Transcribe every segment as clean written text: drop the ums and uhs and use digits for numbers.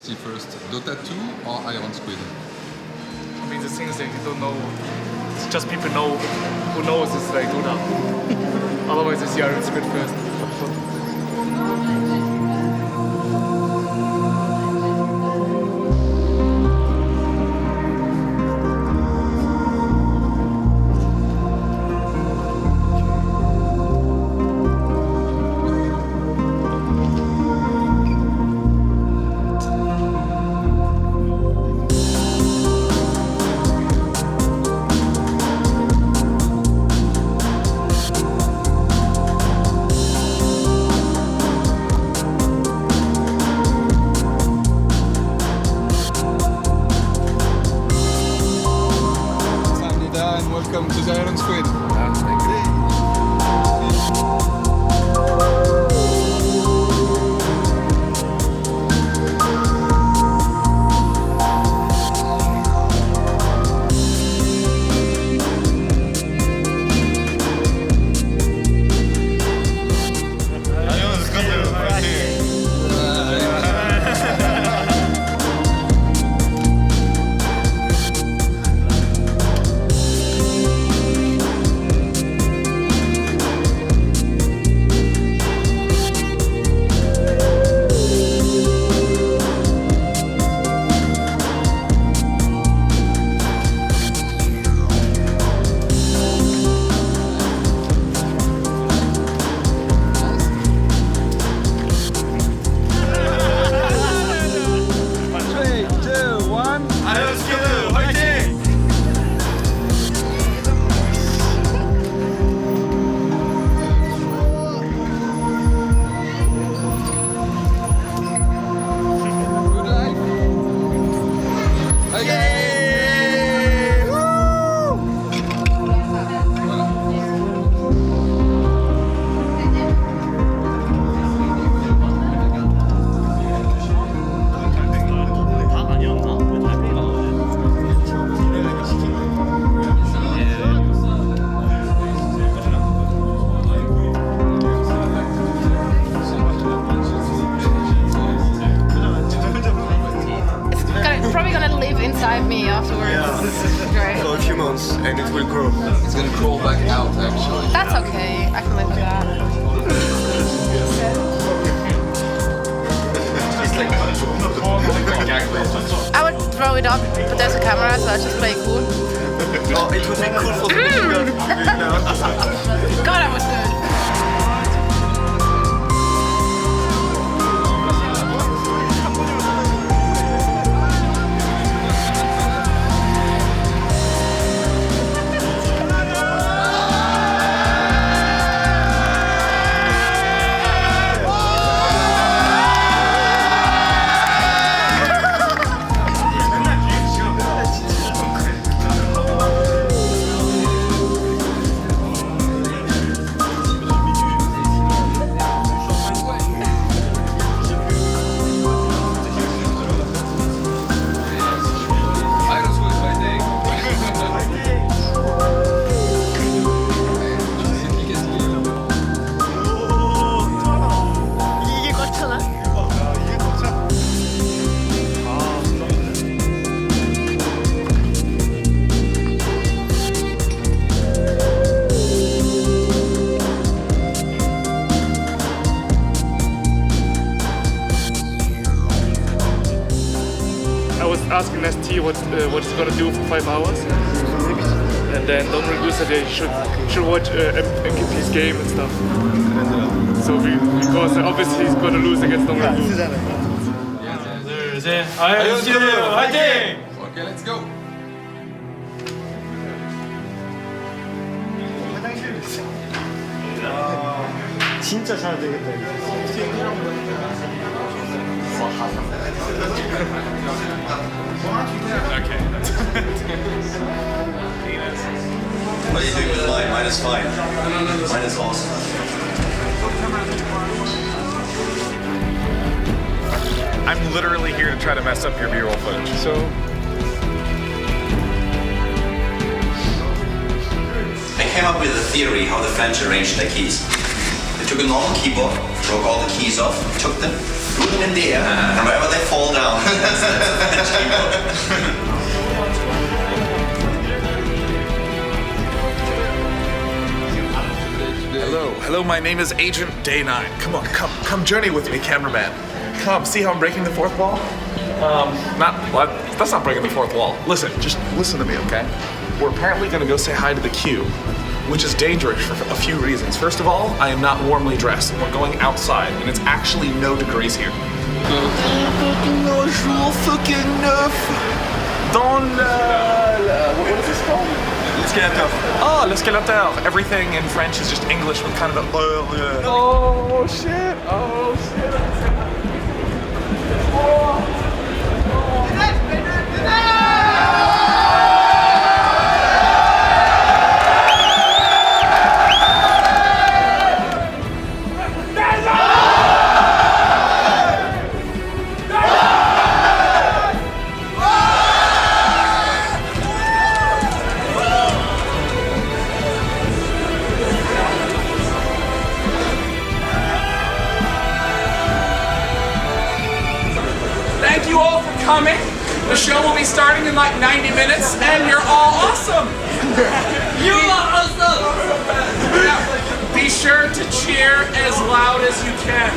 See first, Dota 2 or Iron Squid? I mean, the things that you don't know, it's just people know who knows it's like Dota. Otherwise, it's the Iron Squid first. Welcome to the Iron Squid. Inside me afterwards. Yeah. Right. For a few months, and it will grow. It's gonna crawl back out actually. That's okay. I can live with that. I would throw it up, but there's a camera, so I'll just play it cool. Oh, it would be cool for the God, that was good. I was asking NesTea what it's gonna do for 5 hours, and then DongRaeGu said they should watch MKP's game and stuff. So because obviously he's gonna lose against DongRaeGu. Iron Squid, fighting! Okay, let's go. 진짜 잘 되겠다. Okay. What are you doing with mine? Mine is fine. Mine is awesome. I'm literally here to try to mess up your B-roll footage. So I came up with a theory how the French arranged their keys. They took a normal keyboard, broke all the keys off, took them, threw them in the air, and wherever they fall down, that's the French keyboard. Hello, my name is Agent Day 9. Come on, come journey with me, cameraman. Come, see how I'm breaking the fourth wall? That's not breaking the fourth wall. Listen, just listen to me, okay? We're apparently gonna go say hi to the Q, which is dangerous for a few reasons. First of all, I am not warmly dressed, and we're going outside, and it's actually no degrees here. What is this called? Oh, l'escalator. Everything in French is just English with kind of a... Oh, shit. Oh, shit. Thank you all for coming. The show will be starting in like 90 minutes, and you're all awesome. You are awesome. Yeah. Be sure to cheer as loud as you can.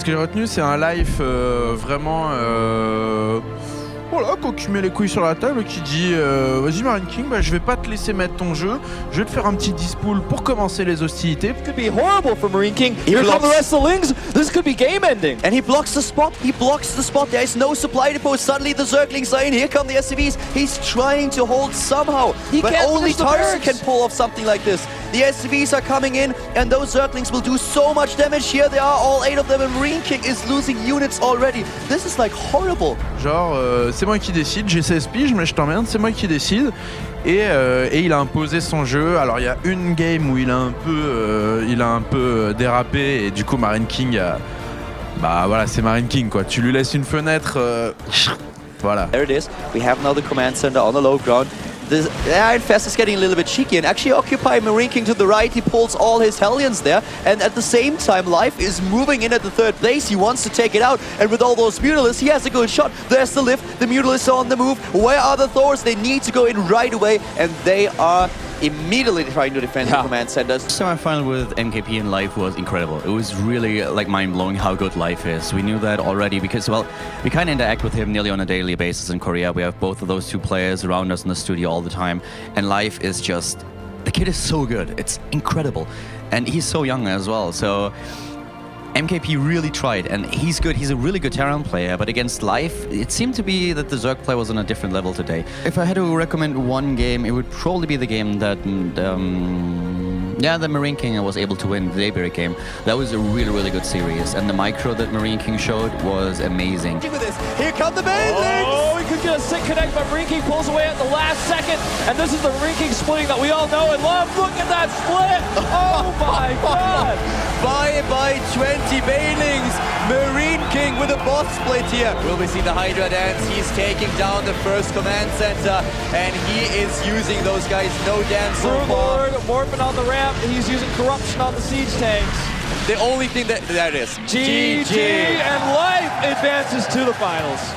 que j'ai retenu, c'est un life vraiment... Voilà, quoi, qui met les couilles sur la table et qui dit vas-y Marine King, bah, je vais pas te laisser mettre ton jeu, je vais te faire un petit dispool pour commencer les hostilités. Could be horrible for Marine King. Here come the rest of the Lings. This could be game ending. And he blocks the spot. He blocks the spot. There is no supply depot. Suddenly the Zerglings are in. Here come the SCVs. He's trying to hold somehow. But only Tarzan can pull off something like this. The SCVs are coming in, and those Zerglings will do so much damage. Here they are, all 8 of them, and Marine King is losing units already. This is like horrible. Genre, c'est moi qui décide, j'ai 16 piges, mais je t'emmerde, c'est moi qui décide. Et il a imposé son jeu. Alors il y a une game où il a un peu dérapé, et du coup Marine King a... Bah voilà, c'est Marine King quoi. Tu lui laisses une fenêtre, voilà. There it is. We have now the command center on the low ground. The Infest is getting a little bit cheeky and actually occupying Marine King to the right. He pulls all his Hellions there, and at the same time Life is moving in at the 3rd place. He wants to take it out, and with all those Mutalisks, he has a good shot. There's the lift, the Mutalisks are on the move. Where are the Thors? They need to go in right away, and they are immediately trying to defend the command centers. Semi-final with MKP and Life was incredible. It was really like mind-blowing how good Life is. We knew that already because, well, we kind of interact with him nearly on a daily basis in Korea. We have both of those two players around us in the studio all the time, and Life is just... The kid is so good. It's incredible. And he's so young as well, so... MKP really tried, and he's good. He's a really good Terran player, but against Life, it seemed to be that the Zerg play was on a different level today. If I had to recommend one game, it would probably be the game that the Marine King was able to win, the Daybreak game. That was a really, really good series, and the micro that Marine King showed was amazing. Here come the Banelings! Oh, he could get a sick connect, but Marine King pulls away at the last second, and this is the Marine King splitting that we all know and love. Look at that split! Oh my god! Bye-bye 20 Banelings! Marine King with a boss split here. Will we see the Hydra dance? He's taking down the first command center, and he is using those guys no dance so far. Morphin on the ramp, he's using corruption on the siege tanks. The only thing that it is. GG, and Life advances to the finals.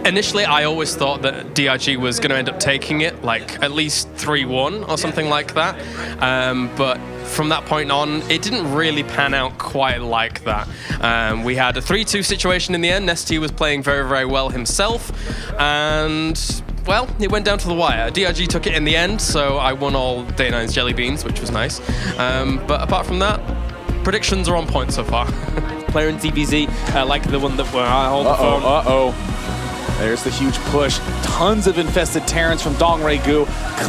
Initially, I always thought that DRG was going to end up taking it, like at least 3-1 or something like that. But from that point on, it didn't really pan out quite like that. We had a 3-2 situation in the end. NesTea was playing very, very well himself. And, well, it went down to the wire. DRG took it in the end, so I won all Day 9's jelly beans, which was nice. But apart from that, predictions are on point so far. Player in ZVZ, like the one that on the phone. There's the huge push. Tons of infested Terrans from DongRaeGu.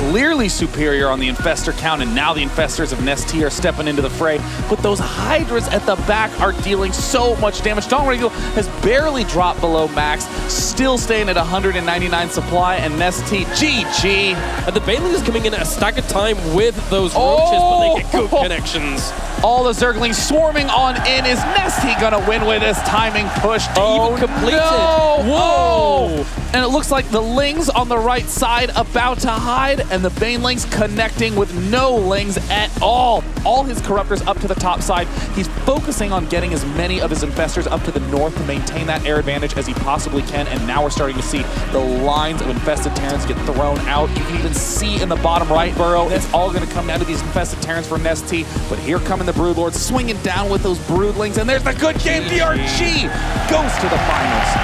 Clearly superior on the infestor count, and now the infestors of NesTea are stepping into the fray. But those Hydras at the back are dealing so much damage. DongRaeGu has barely dropped below max, still staying at 199 supply, and NesTea, GG. And the Banelings is coming in at a staggered time with those roaches, but they get good connections. All the Zerglings swarming on in. Is NesTea gonna win with this timing push to even complete it? Whoa! And it looks like the Lings on the right side about to hide, and the Banelings connecting with no Lings at all. All his Corruptors up to the top side. He's focusing on getting as many of his Infestors up to the north to maintain that air advantage as he possibly can, and now we're starting to see the lines of infested Terrans get thrown out. You can even see in the bottom right burrow, it's all going to come down to these infested Terrans for NesTea, but here coming the Broodlords swinging down with those Broodlings, and there's the good game. DRG goes to the finals.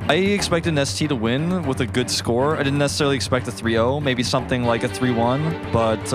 I expected NesTea to win with a good score. I didn't necessarily expect a 3-0, maybe something like a 3-1, but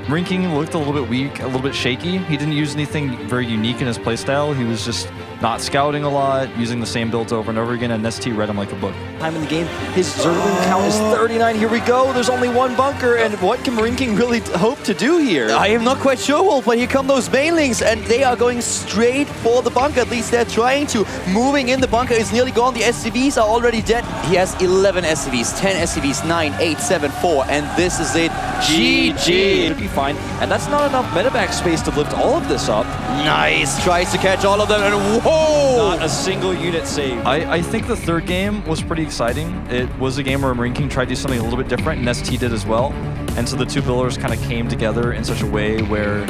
Marine King looked a little bit weak, a little bit shaky. He didn't use anything very unique in his playstyle. He was just not scouting a lot, using the same builds over and over again, and NesTea read him like a book. Time in the game, his Zergling count is 39. Here we go. There's only one bunker, and what can Marine King really hope to do here? I am not quite sure, Wolf, but here come those Banelings, and they are going straight for the bunker. At least they're trying to. Moving in, the bunker is nearly gone. The SCVs are already dead. He has 11 SCVs, 10 SCVs, 9, 8, 7, 4, and this is it. GG. Should be fine, and that's not enough medevac space to lift all of this up. Nice. Tries to catch all of them, and whoa! Not a single unit saved. I think the third game was pretty exciting. It was a game where Marine King tried to do something a little bit different, and NesTea did as well. And so the two builders kind of came together in such a way where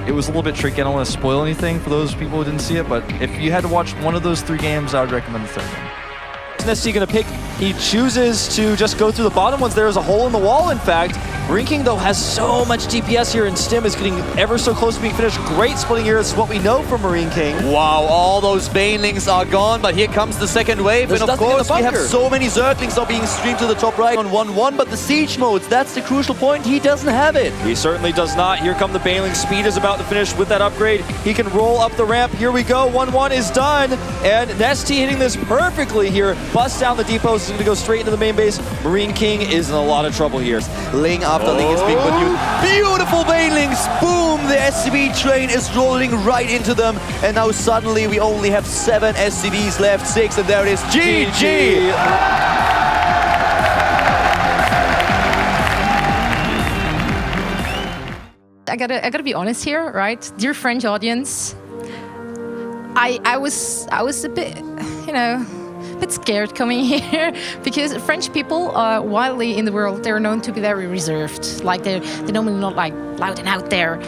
it was a little bit tricky. I don't want to spoil anything for those people who didn't see it, but if you had to watch one of those three games, I would recommend the third one. NesTea gonna pick? He chooses to just go through the bottom ones. There is a hole in the wall, in fact. MarineKing, though, has so much DPS here, and Stim is getting ever so close to being finished. Great splitting here. This is what we know from MarineKing. Wow, all those Banelings are gone, but here comes the second wave. There's and of nothing in the course, we have bunker. so many Zerglings are being streamed to the top right on 1-1, but the siege modes, that's the crucial point. He doesn't have it. He certainly does not. Here come the Banelings. Speed is about to finish with that upgrade. He can roll up the ramp. Here we go. 1-1 is done. And NesTea hitting this perfectly here. Bust down the depots. He's going to go straight into the main base. MarineKing is in a lot of trouble here. Ling after Ling is being put. Beautiful Banelings! Boom! The SCV train is rolling right into them. And now suddenly we only have 7 SCVs left. 6, and there it is. GG! I gotta be honest here, right? Dear French audience, I was a bit, you know, a bit scared coming here because French people, widely in the world, they're known to be very reserved. Like they're normally not like loud and out there.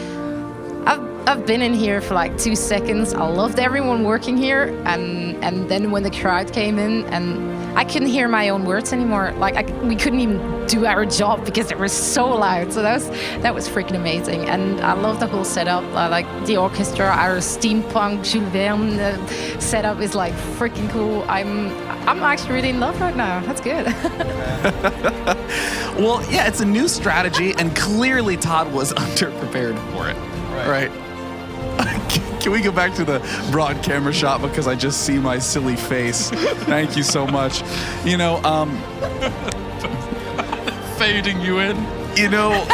I've been in here for like 2 seconds. I loved everyone working here, and then when the crowd came in, and I couldn't hear my own words anymore. Like we couldn't even do our job because they were so loud. So that was freaking amazing, and I love the whole setup. Like the orchestra, our steampunk Jules Verne setup is like freaking cool. I'm actually really in love right now. That's good. Well, yeah, it's a new strategy, and clearly Todd was underprepared for it. Right. Can we go back to the broad camera shot because I just see my silly face? Thank you so much. You know, fading you in. You know,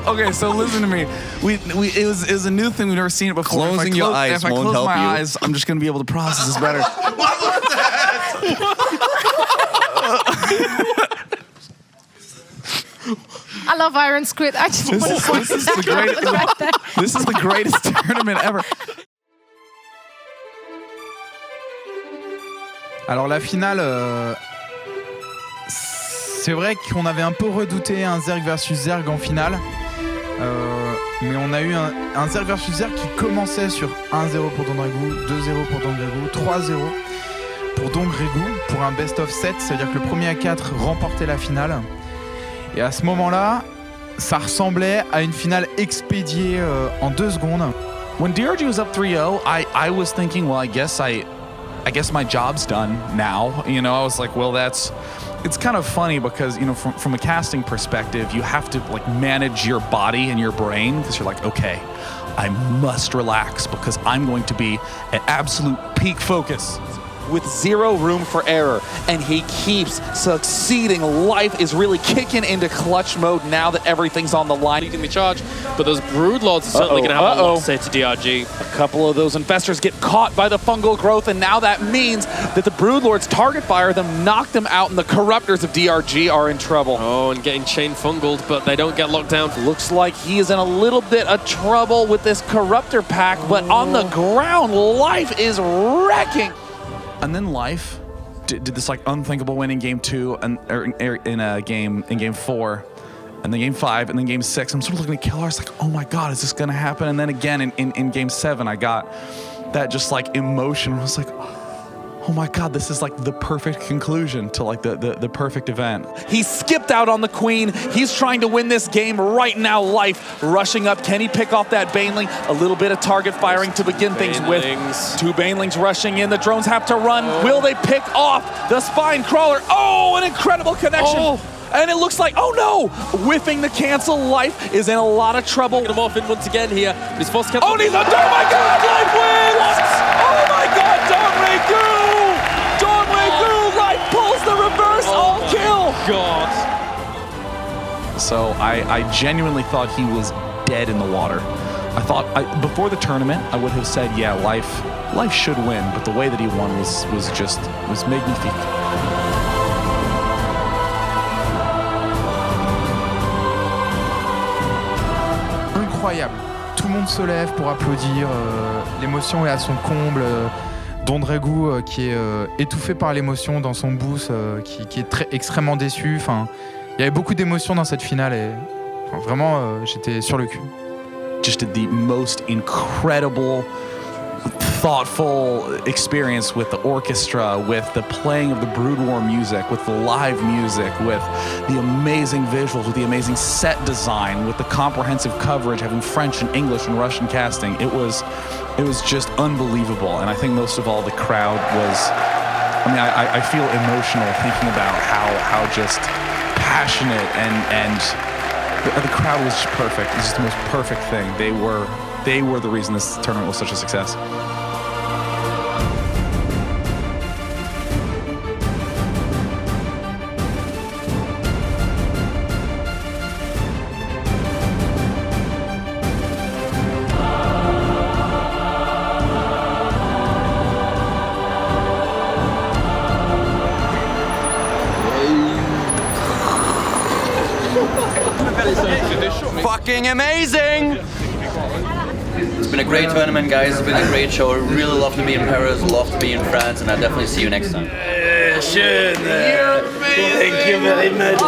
okay, so listen to me. It was a new thing. We've never seen it before. Closing your eyes if I won't close help my you. eyes, I'm just going to be able to process this better. What was that? I love Iron Squid. I just want to point This is the greatest tournament ever. Alors la finale, c'est vrai qu'on avait un peu redouté un Zerg versus Zerg en finale, mais on a eu un Zerg versus Zerg qui commençait sur 1-0 pour DongRaeGu, 2-0 pour DongRaeGu, 3-0 pour DongRaeGu pour un best of 7, c'est-à-dire que le premier à 4 remportait la finale. Et à ce moment-là, ça ressemblait à une finale expédiée en 2 secondes. When DRG was up 3-0, I was thinking, well, I guess my job's done now. You know, I was like, well, it's kind of funny because, you know, from a casting perspective, you have to like manage your body and your brain because you're like, okay, I must relax because I'm going to be at absolute peak focus. With 0 room for error, and he keeps succeeding. Life is really kicking into clutch mode now that everything's on the line. Leading the charge, but those Broodlords are certainly going to have a lot to say to DRG. A couple of those infestors get caught by the fungal growth, and now that means that the Broodlords target fire them, knock them out, and the Corruptors of DRG are in trouble. Oh, and getting chain fungled, but they don't get locked down. Looks like he is in a little bit of trouble with this Corruptor pack, but on the ground, Life is wrecking. And then Life did this like unthinkable win in game 2 and in game 4, and then game 5, and then game 6. I'm sort of looking at Killars like, oh my god, is this gonna happen? And then again in game 7, I got that just like emotion. I was like, oh my god, this is like the perfect conclusion to like the perfect event. He skipped out on the Queen. He's trying to win this game right now. Life rushing up. Can he pick off that Baneling? A little bit of target firing to begin things with. 2 Banelings rushing in. The drones have to run. Will they pick off the Spine Crawler? Oh, an incredible connection. And it looks like, oh no! Whiffing the cancel. Life is in a lot of trouble. Going to morph in once again here. He's forced to cancel. Oh, he's under. Oh my god! Life wins! Oh my god! DongRaeGu! DongRaeGu! Life pulls the reverse all kill! God. So I genuinely thought he was dead in the water. I thought before the tournament I would have said, yeah, life should win, but the way that he won was magnifique. Incroyable. Tout le monde se lève pour applaudir. L'émotion est à son comble. DongRaeGu qui est étouffé par l'émotion dans son boost, qui est extrêmement déçu. Enfin, il y avait beaucoup d'émotions dans cette finale et vraiment j'étais sur le cul. Just did the most incredible thoughtful experience with the orchestra, with the playing of the Brood War music, with the live music, with the amazing visuals, with the amazing set design, with the comprehensive coverage, having French and English and Russian casting. It was just unbelievable. And I think most of all, the crowd was, I mean, I feel emotional thinking about how just passionate and the crowd was just perfect. It was just the most perfect thing. They were the reason this tournament was such a success. Fucking amazing! It's been a great tournament, guys. It's been a great show. Really love to be in Paris, love to be in France, and I'll definitely see you next time. Schön. Thank you very much.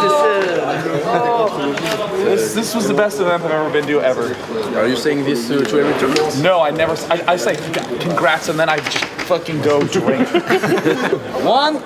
This was the best event I've ever been to ever. Are you saying this to every tournament? No, I never. I say congrats and then I just fucking go drink. One.